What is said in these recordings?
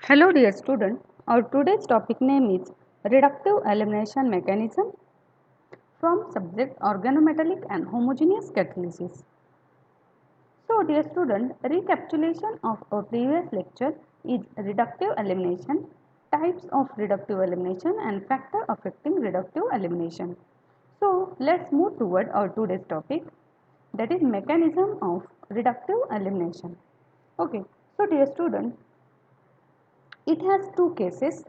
Hello dear student, our today's topic name is reductive elimination mechanism from subject organometallic and homogeneous catalysis. So dear student, recapitulation of our previous lecture is reductive elimination, types of reductive elimination and factor affecting reductive elimination. So let's move toward our today's topic, that is mechanism of reductive elimination. Okay, so dear student, it has two cases.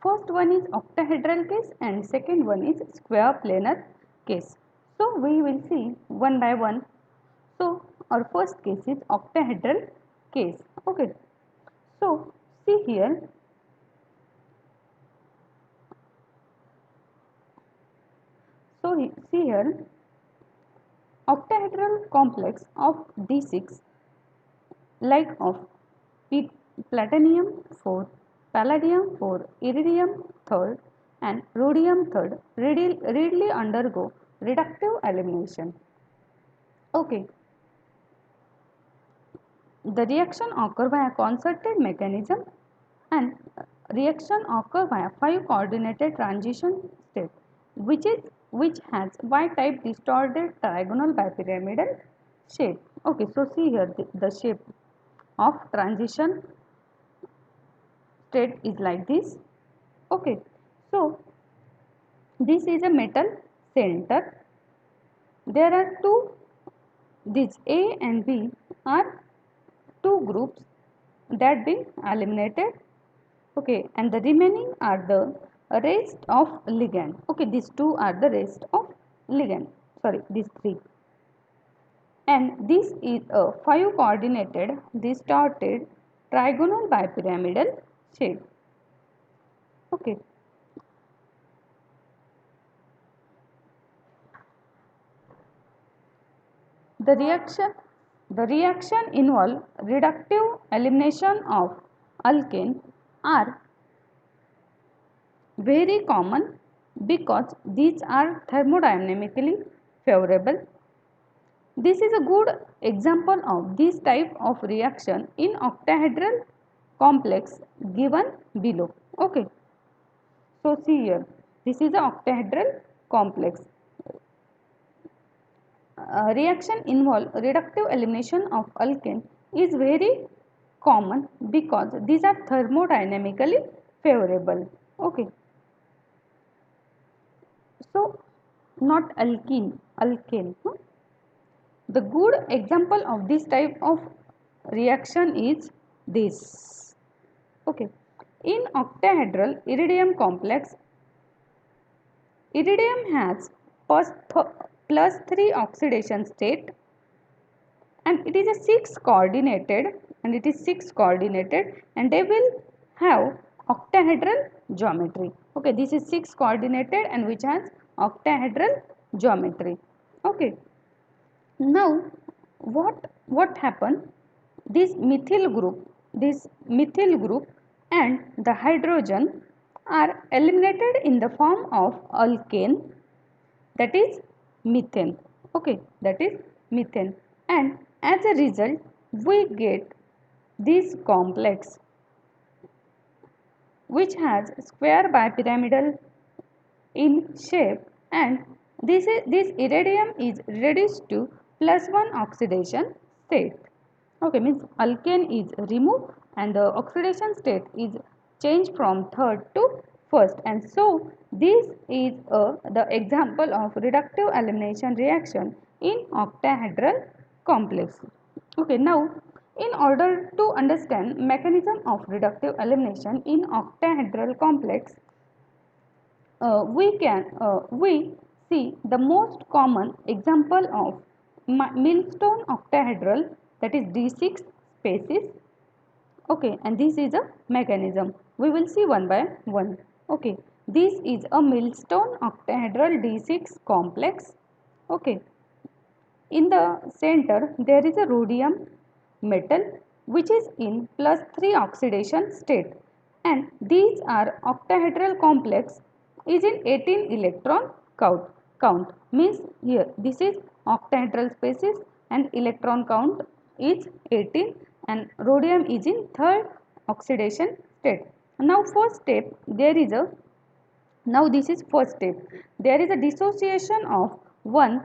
First one is octahedral case and second one is square planar case. So we will see one by one. So our first case is octahedral case. Okay. So see here. So see here, octahedral complex of D6 like of platinum 4, palladium 4, iridium 3rd and rhodium 3rd readily undergo reductive elimination. Okay, the reaction occur via concerted mechanism and reaction occur via 5 coordinated transition state which has Y type distorted trigonal bipyramidal shape. Okay, so see here the shape of transition state is like this. Okay, so this is a metal center. There are two, these A and B are two groups that been eliminated. Okay, and the remaining are the rest of ligand. Okay, these two are the rest of ligand. Sorry, these three. And this is a 5 coordinated distorted trigonal bipyramidal shape. Okay, The reaction, the reaction involve reductive elimination of alkane are very common because these are thermodynamically favorable. This is a good example of this type of reaction in octahedral complex given below. Okay. So see here, this is the octahedral complex. Reaction involve reductive elimination of alkane is very common because these are thermodynamically favorable. Okay, so not alkane. The good example of this type of reaction is this. Okay, in octahedral iridium complex, iridium has plus 3 oxidation state and it is a 6 coordinated and they will have octahedral geometry. Okay, this is 6 coordinated and which has octahedral geometry. Okay, now what happened, this methyl group and the hydrogen are eliminated in the form of alkane, that is methane. Okay, that is methane, and as a result we get this complex which has square bipyramidal in shape, and this iridium is reduced to +1 oxidation state. Okay, means alkane is removed and the oxidation state is changed from third to first, and so this is the example of reductive elimination reaction in octahedral complex. Okay, now in order to understand mechanism of reductive elimination in octahedral complex, we see the most common example of millstone octahedral, that is D6 species. Okay, and this is a mechanism. We will see one by one. Okay, this is a millstone octahedral D6 complex. Okay, in the center there is a rhodium metal which is in +3 oxidation state, and these are octahedral complex is in 18 electron count means here this is octahedral species and electron count is 18 and rhodium is in third oxidation state. Now first step, there is a, now this is first step, there is a dissociation of one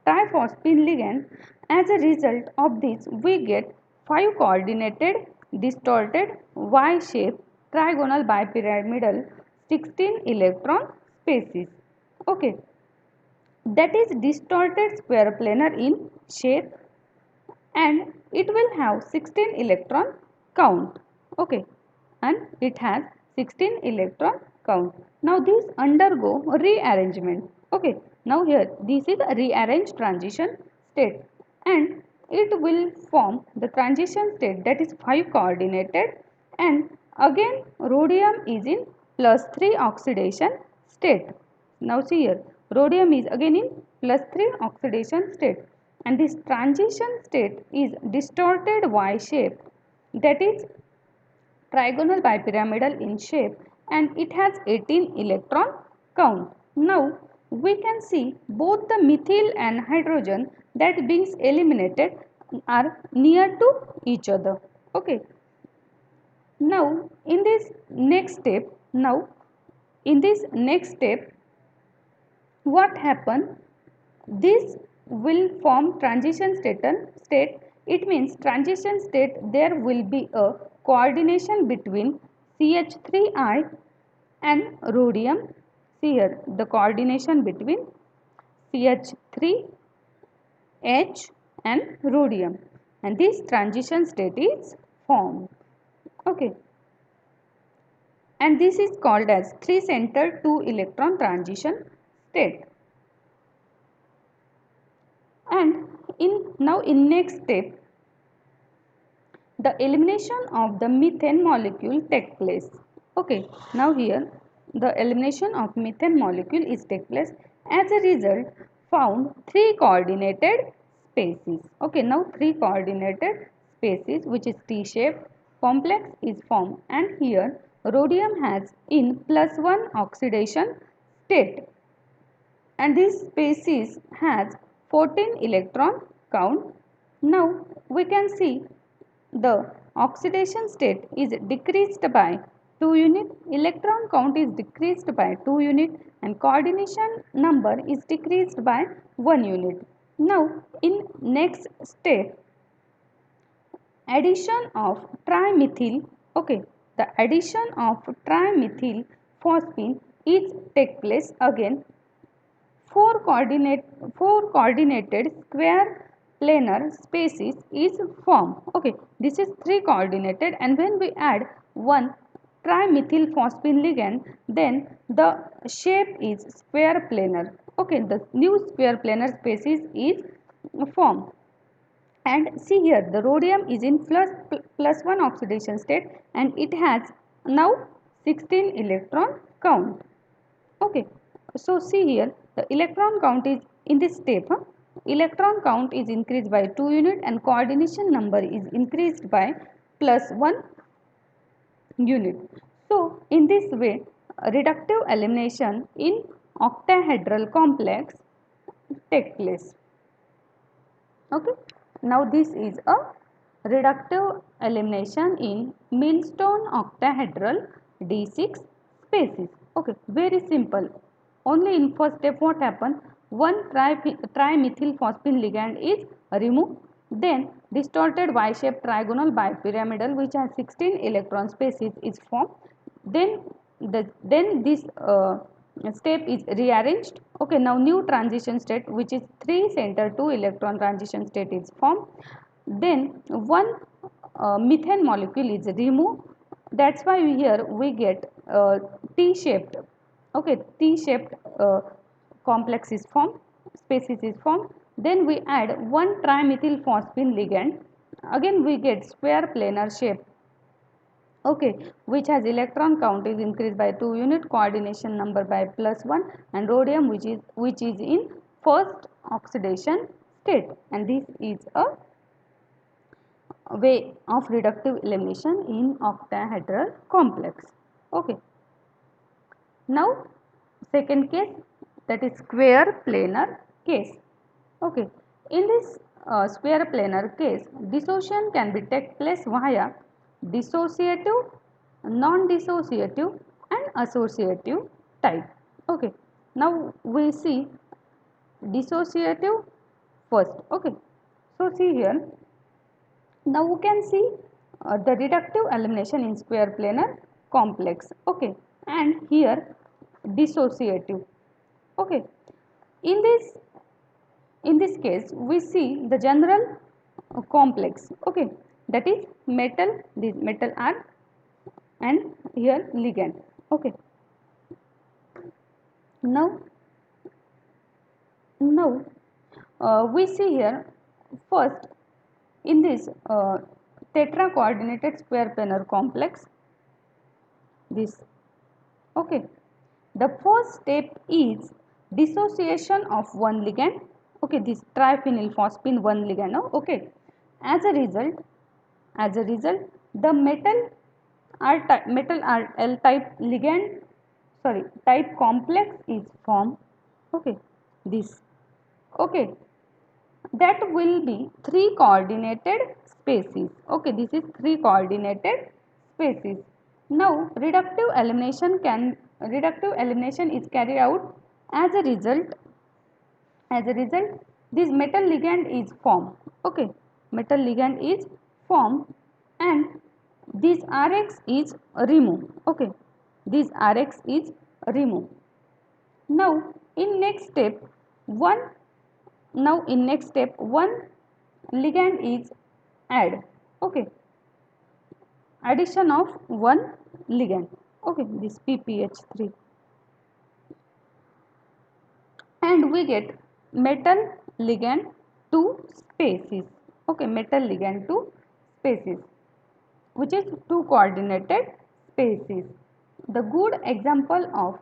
triphosphine ligand. As a result of this, we get 5 coordinated distorted Y-shaped trigonal bipyramidal 16 electron species. Okay, that is distorted square planar in shape, and it will have 16 electron count. Okay, and it has 16 electron count. Now these undergo rearrangement. Okay, now here this is a rearranged transition state, and it will form the transition state that is 5 coordinated, and again rhodium is in +3 oxidation state. Now see here, rhodium is again in +3 oxidation state, and this transition state is distorted Y shape, that is trigonal bipyramidal in shape, and it has 18 electron count. Now we can see both the methyl and hydrogen that being eliminated are near to each other. Okay. Now in this next step, what happen? This will form transition state. It means transition state, there will be a coordination between CH3I and rhodium. See here, the coordination between CH3H and rhodium, and this transition state is formed. Okay, and this is called as 3-center 2-electron transition state. And in next step, the elimination of the methane molecule take place. Okay, now here the elimination of methane molecule is take place. As a result, found 3 coordinated species. Okay, now 3 coordinated species, which is T-shaped complex, is formed, and here rhodium has in +1 oxidation state, and this species has 14 electron count. Now we can see the oxidation state is decreased by 2 unit, electron count is decreased by 2 unit, and coordination number is decreased by 1 unit. Now in next step, addition of trimethyl, okay, the addition of trimethyl phosphine is take place again. Four coordinated square planar species is formed. Okay, this is 3 coordinated, and when we add one trimethyl-phosphine ligand, then the shape is square planar. Okay, the new square planar species is formed. And see here, the rhodium is in +1 oxidation state, and it has now 16 electron count. Okay, so see here, the electron count is in this step. Electron count is increased by 2 unit, and coordination number is increased by +1 unit. So in this way, reductive elimination in octahedral complex take place. Okay, now this is a reductive elimination in Millstone octahedral D6 species. Okay, very simple. Only in first step what happen? One trimethyl phosphine ligand is removed. Then distorted Y-shaped trigonal bipyramidal, which has 16 electron species, is formed. Then this step is rearranged. Okay, now new transition state, which is 3-center 2-electron transition state, is formed. Then one methane molecule is removed. That's why here we get T-shaped. Okay, T-shaped complex is formed, species is formed. Then we add one trimethyl phosphine ligand. Again we get square planar shape. Okay, which has electron count is increased by 2 unit, coordination number by +1, and rhodium which is in first oxidation state, and this is a way of reductive elimination in octahedral complex. Okay, now second case, that is square planar case. Okay, in this square planar case, dissociation can be take place via dissociative, non-dissociative and associative type. Okay, now we see dissociative first. Okay, so see here, now we can see the reductive elimination in square planar complex. Okay, and here dissociative. Okay, in this case we see the general complex. Okay, that is metal, this metal R and here ligand. Okay, now we see here first in this tetra coordinated square planar complex, this. Okay, the first step is dissociation of one ligand. Okay, this triphenylphosphine one ligand. Okay, as a result, the metal R L type ligand, sorry, type complex is formed. Okay, this. Okay, that will be three coordinated spaces. Okay, this is three coordinated spaces. Now reductive elimination is carried out. As a result, this metal ligand is formed. Okay, metal ligand is formed and this Rx is removed. Okay, this Rx is removed. Now in next step, one ligand is add. Okay, addition of one ligand. Okay, this PPH3 and we get metal ligand 2 species. Okay, metal ligand 2 species, which is two coordinated species. The good example of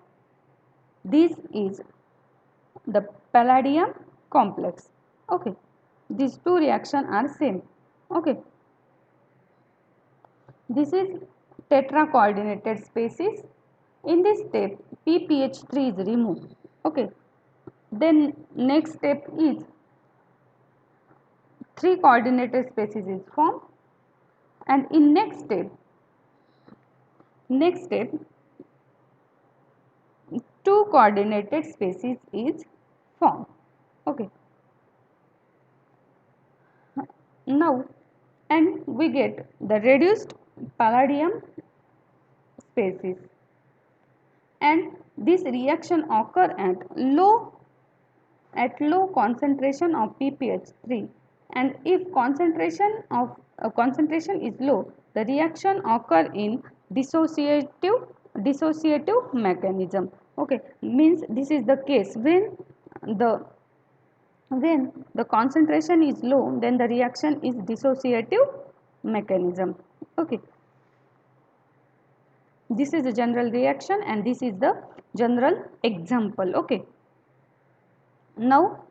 this is the palladium complex. Okay, these two reactions are same. Okay, this is tetra coordinated species. In this step PPH3 is removed. Okay, then next step is three coordinated species is formed and in next step two coordinated species is formed. Okay, now and we get the reduced palladium species and this reaction occur at low concentration of PPH3 and if concentration is low, the reaction occur in dissociative mechanism. Okay, means this is the case the when the concentration is low, then the reaction is dissociative mechanism. Okay, this is the general reaction and this is the general example. Okay, now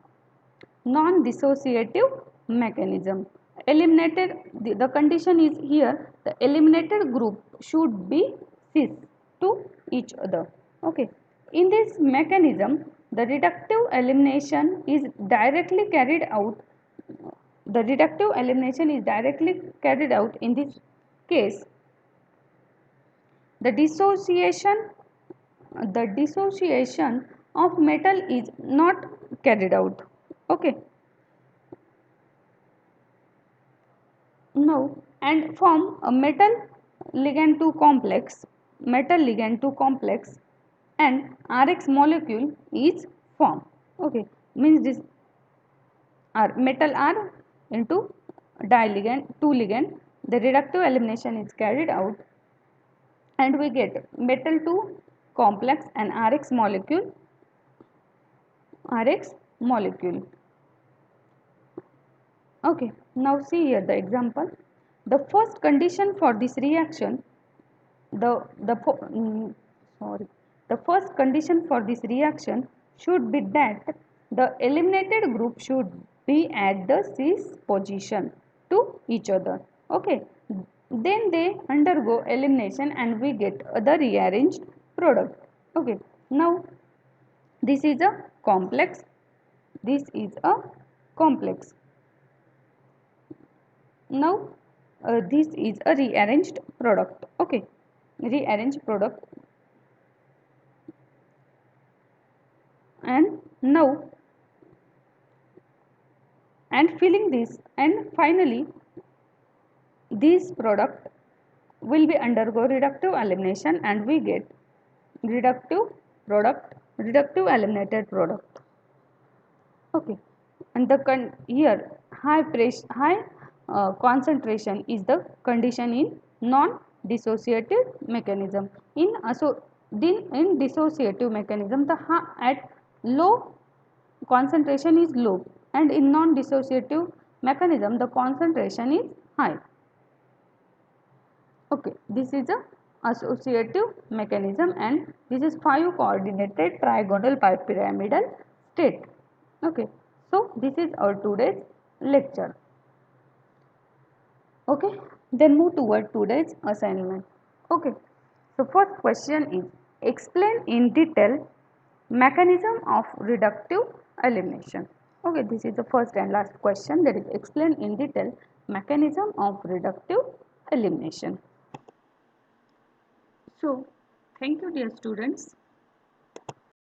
non-dissociative mechanism. Eliminated, the condition is here, the eliminated group should be cis to each other. Okay, in this mechanism the reductive elimination is directly carried out. In this case, the dissociation of metal is not carried out. Okay, now and form a metal ligand 2 complex and Rx molecule is formed. Okay, means this R metal R into diligand 2 ligand, the reductive elimination is carried out and we get metal 2 complex and Rx molecule. Okay, now see here the example. The first condition for this reaction, the first condition for this reaction should be that the eliminated group should be at the cis position to each other. Okay, then they undergo elimination and we get the rearranged product. Okay, now this is a complex. Now this is a rearranged product. Okay, rearranged product. And now, and filling this, and finally this product will be undergo reductive elimination and we get reductive product, reductive eliminated product. Okay, and here high pressure, high concentration is the condition in non-dissociative mechanism. In dissociative mechanism, the at low concentration is low, and in non-dissociative mechanism the concentration is high. Okay, this is a associative mechanism and this is 5 coordinated trigonal pyramidal state. Okay, so this is our today's lecture. Okay, then move toward today's assignment. Okay, so first question is explain in detail mechanism of reductive elimination. Okay, this is the first and last question, that is explain in detail mechanism of reductive elimination. So, thank you dear students.